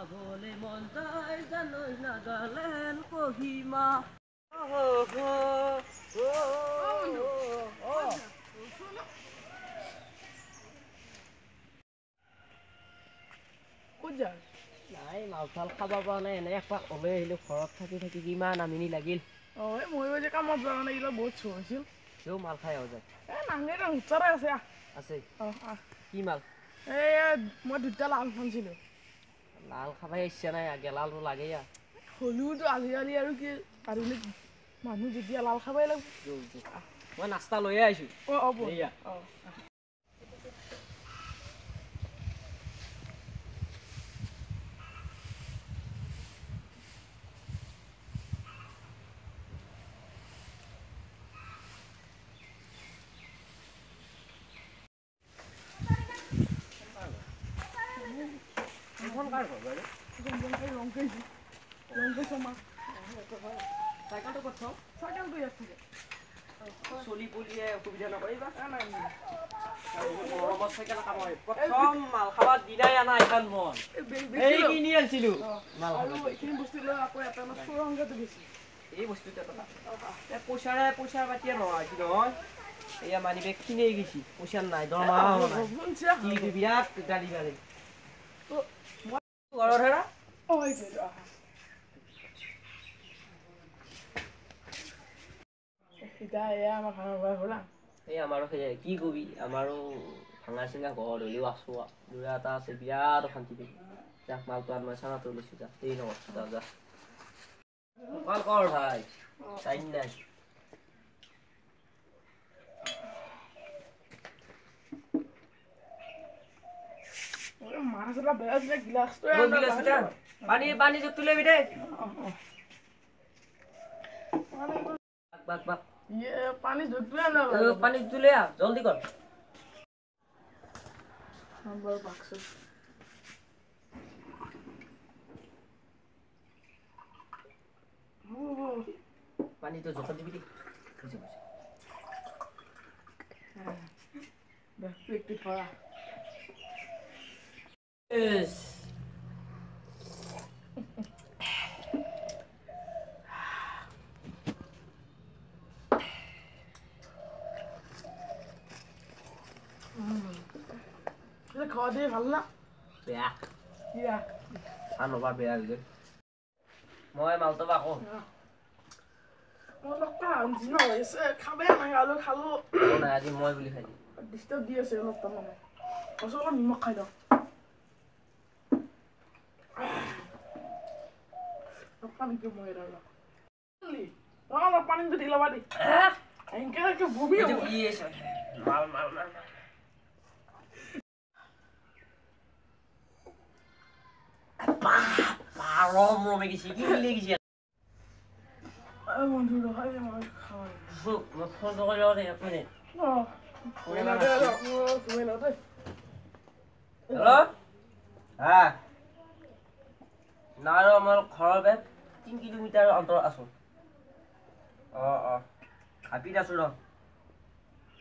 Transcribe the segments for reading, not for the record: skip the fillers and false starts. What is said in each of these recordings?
যাবলৈ মন যায় জানৈ নাগালেণ্ড কহিমা নাই মাল চাল খাব পৰা নাই এনে একপাক ওলাই আহিলো ঘৰত থাকি থাকি কিমান আমনি লাগিল ময়ো যে কামত যোৱা নাই এইবিলাক বহুত চোৰ হৈছিল তেও মাল খাই আহ যায় নাঙে হুচাৰে আছে আছে কি মাল মই দুটা লাল খাইছিলোঁ লাল খাবাই ইচ্ছা নাই গেলালটো লাগে হ'লেওতো আজিকালি আৰু কি পাৰিলে মানুহ যেতিয়া লাল খাবাই লাগিব মই নাস্তা লৈয়ে আহিছোঁ চলি পুলিয়ে অসুবিধা নকৰিবা গৰমত চাইকেল কামৰে প্ৰথম মাল খাবাৰ দিনাই আনা এখন মন এই কিনি আনিছিলোঁ এই বস্তুটো পইচাৰ বাতিয়ে নহয় কি নহয় এয়া মানি বেগ কিনি গৈছি পইচা নাই দৰমহা বিৰাট গাড়ী গাড়ী ঘৰত হেৰা এই আমাৰো সেই কি কবি আমাৰো ভাঙা চিঙা ঘৰ হ'লেও আছো ল'ৰা এটা আছে বিৰাট অশান্তি পাবি যাক মালটো আন মই চানাটো লৈছোঁ যা এই নকৰছোঁ যা যা কল কৰ ভাই টাইম নাই পানী য'ত তুলিবি দেই পানী তুলে জলদি কৰ পানীটো জোখত দিবি দেই খাওয়া দিয়ে ভাল না বেয়া চাহ নবা বেয়া হৈ গ'ল মই মালটো আকৌ খাবে নাই আলু খালো নাই আজি মই বুলি খাই ডিষ্টাৰ্ব দি আছে অলপ তাৰমানে অলপ নিমখ খাই দিওঁ পানীটো মই অলপ পানীটো দি ল'বা দেই এনেকে বমি মাল মাল মাল ৰম ৰমে গেছি কি মিলে গেছি বন্ধু ৰখাই মই খাওয়াই মই ফোন কৰি লওঁ দে 1 মিনিট হেল্ল' হা নাই আমাৰ ঘৰৰ বেগ 3 কিলোমিটাৰ অন্তৰত আছো হাবিত আছো ৰ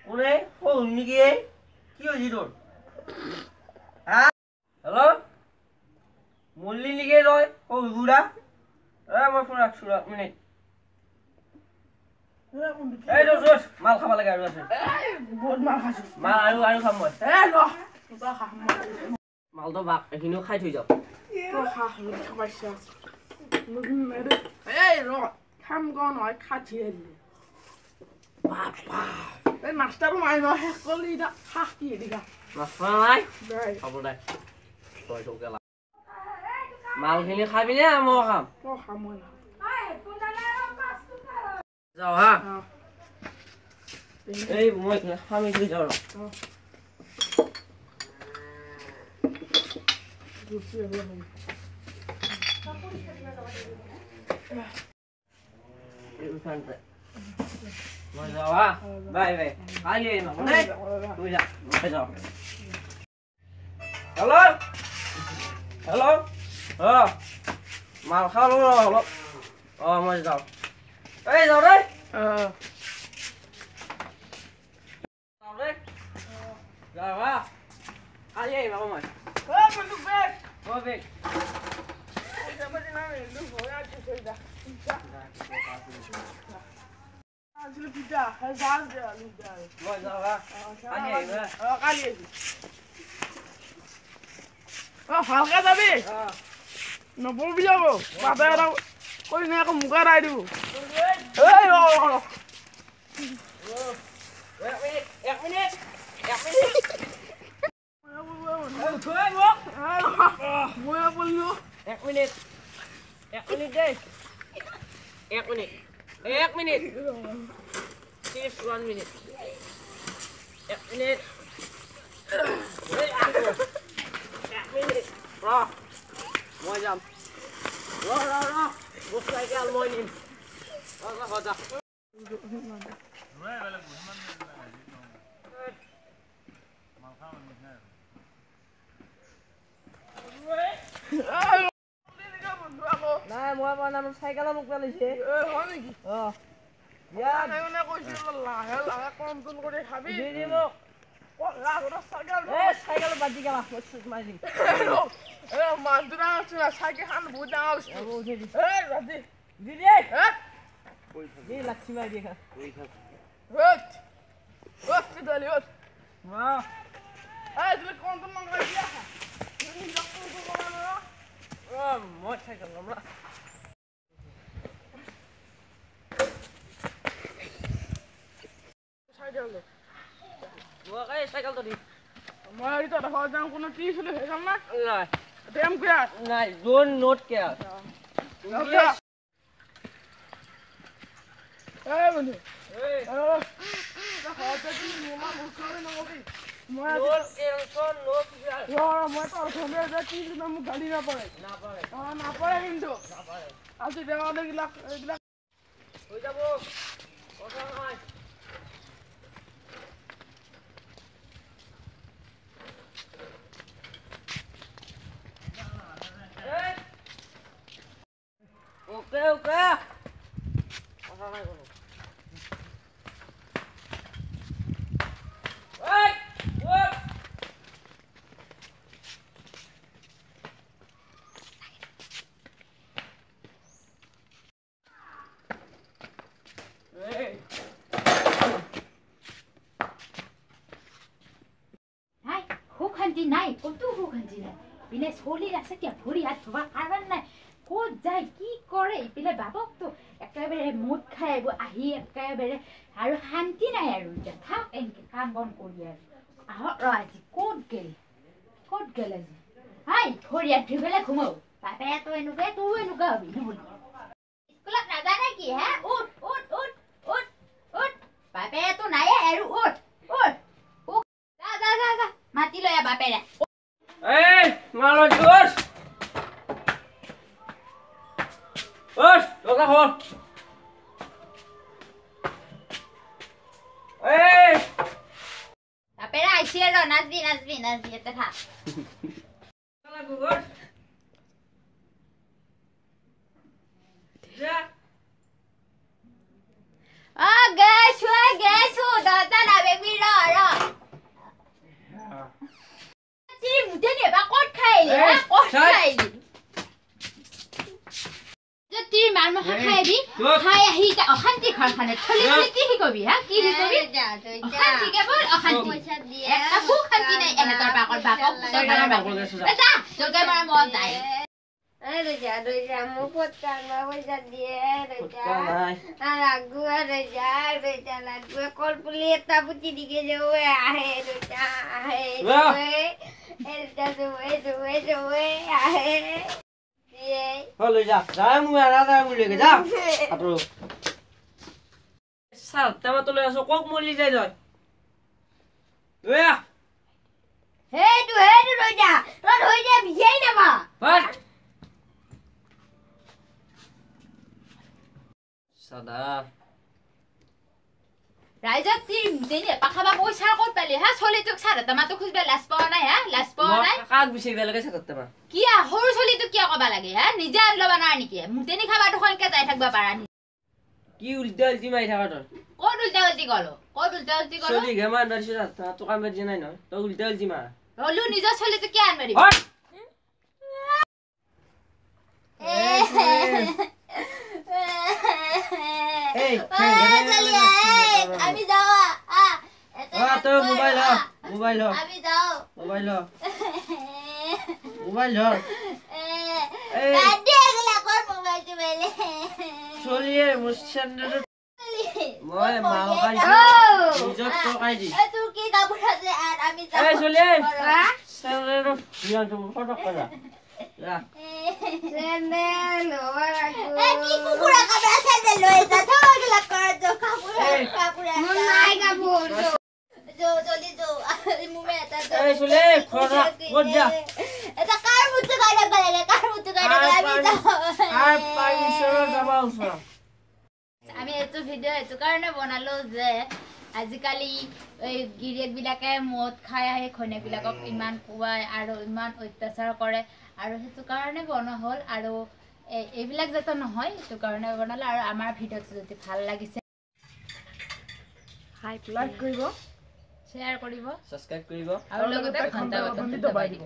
কোনে নেকি কি হৈছে তোৰ হা হেল্ল' মল্লি নেকি তই ঘূৰা মই ফোন ৰাখছো ৰ 1 মিনিট এই ৰ মাল খাব লাগে আৰু আছে বহুত মাল খাইছো মাল আৰু খাম মই মালটো বাক এইখিনিও খাই থৈ যাওঁ খাম গ নহয় খাঠি নাস্তাটো মাৰি ন শেষ কৰিলি এতিয়া খাহ কি দিগা নাস্তা নাই খাব দে মালখিনি খাবি নে মই খাম খাম মই যাওঁ হা এই মই খামি থৈ যাওঁ মই যাওঁ হা বাই বাই কালি আহিম তুই যা মই যাওঁ হেল্ল' হেল্ল' মাল খালো অলপ মই যাওঁ এই যাওঁ দেই যাওঁ হা কালি আহিম আকৌ মই বেগ Somebody now is looking for that to say that. Look at that. Has out there. Look there. What is that? Halka যাবি নববি যাব বাবা এরা কই না কো মুখা রাই দিব এই ও এক মিনিট মই বললো 1 মিনিট দেই 1 minute just 1 minute 1 minute Ro, moi jam. Ro. Bos lagi al moi nim. Hoda. Nah, moi apa nama cycle amuk balik sih. হয় নেকি Oh. Ya, মানে কইছিল লাহে লাহে কম কম করে খাবি ini mau. লাহরা cycle Cycle badi kalah, maksud main. এ মান্দুরা আছে সাইকেল হান বুদা আছে Aku jadi. এ রাদি Ini. হ্যাঁ Ini laksi mai dia kan. Hot hot কিদলি হট Wah. এই তুই কোন কোন মঙ্গল দিয়া তুমি যখন কোন কোন না Oh, mau cycle lama. Cycle Gua kayak cycle tadi. মই তো দেখা যাম কোন কি ছিল হেজাম না Nah, দেম কিয়া nah, don't note kya. এই বন্ধু Hey, দেখা যাচ্ছে নিমা মুখরে না বলি মই note cancel, note kya. মই তো ঘরে যাচ্ছি না মু গাড়ি না পড়ে Na pare, না পড়ে কিন্তু na pare. আজকে দেওয়া এগুলা এগুলা Hoy jabo. Cosa nai. Okay. Cosa nai kono. Hey! Whoop! Hey! নাই সুখ শান্তি নাই কতো সুখ শান্তি নাই পিনে চলি আছে কিয় ভৰি হাত ধোৱা কাৰণ নাই ক'ত যায় কি কৰে ইপিনে বাবকতো একেবাৰে মুঠ খাই আহিব আহি একেবাৰে আৰু শান্তি নাই আৰু এতিয়া থাক এনেকৈ কাম বন কৰি আৰু আহক ৰ আজি ক'ত গেল আজি হাই ভৰি হাত ধুই পেলাই ঘুমাও বাপেতো এনেকুৱাই তোৰো এনেকুৱা হবি নহ'লি স্কুলত নাজানে কি হে উঠ বাপেতো নাই আৰু উঠ যা মাতি লৈ বাপেৰে Hey! Malo George! George! Look at home! Hey! বাপেৰে আহিছে ৰ নাচবি এটা থাক Kala George! Ja! গৈছো দৰ্জা নাবেবি ৰ তিৰি মুঠেনি এবাৰ ক'ত খাই আহিলি তিৰি মাল মখা খাই আহিবি খাই আহি এতিয়া অশান্তি ঘৰখনে থলি কি শিকবি হা কি শিকবি অশান্তি কেৱল অশান্তি এটা সুখ শান্তি নাই এহেঁতৰ বাকৰ বাপক যা জগে মাৰা মন যায় Reja, mau potkan mau jadi reja. Lagu lagu kol pelit tapi tidak jauh reja. Halo ja, jangan ada mulai ke ja. Atau sal, tema tu lepas kok mulai jadi. Weh, Hei tu reja, reja bisa ni apa? Pat. Sada. ৰাইজক তিৰি মুঠেনি এপাক খাবা পইচা ক'ত পালি হা চলিটোক sir তমাটো খুজবা লাজ পোৱা নাই হা লাজ পোৱা নাই কাক বিচাৰি বেলেগে চাকত তেমা কিয়া সৰু চলিটোক কিয় ক'বা লাগে হা নিজে আনি ল'বা নাই নেকি মুঠেনি খাবা দুখনকে যাই থাকিবা পাৰা কি উল্টা উল্টি মাৰি থাকা তই ক'ত উল্টা উল্টি গলো চলি গেমান দাৰছি তো কাম বেজি নাই নহয় তই উল্টা উল্টি মাৰা হলো নিজৰ চলিটোক কিয় আনবা দিব এই আমি যাও তো মোবাইল হ মোবাইল হ আমি যাও মোবাইল হ মোবাইল ধর এই দাদি আগলা কর মোবাইল চুবাইলে চলিয়ে মুস্তান্ডৰ মই মাও কাই নিজত টকাই দি তোৰ কি কাপোৰ আছে আৰু আমি যাও এই চলিয়ে চেন্ডেলৰ দিয়ান তুমি ফটো কৰা যা চেন্ডেল কি কুকুৰা কাপোৰ আছে যে লৈ যা থগলা কৰ যো কাপোৰ মোৰ নাই কাপোৰ যো জলদি যো মুমে এটা যো এই চলিয়ে খৰা ক'ত যা এটা কাৰ মুটু গাড়ি লাগে কাৰ মুটু গাড়ি আমি যাও আৰ পাইছৰ যাবা ওচৰ আমি এইটো ভিডিঅ' এইটো কাৰণে বনালো যে আজিকালি এই গিৰিয়েকবিলাকে মদ খাই আহি ঘৈণীয়েকবিলাকক ইমান কোবাই আৰু ইমান অত্যাচাৰ কৰে আৰু সেইটো কাৰণে বনোৱা হ'ল আৰু এইবিলাক যাতে নহয় সেইটো কাৰণে বনালো আৰু আমাৰ ভিডিঅ'টো যদি ভাল লাগিছে লাইক কৰিব শ্বেয়াৰ কৰিব সাবস্ক্ৰাইব কৰিব আৰু লগতে ঘণ্টা বটনটো দবাই দিব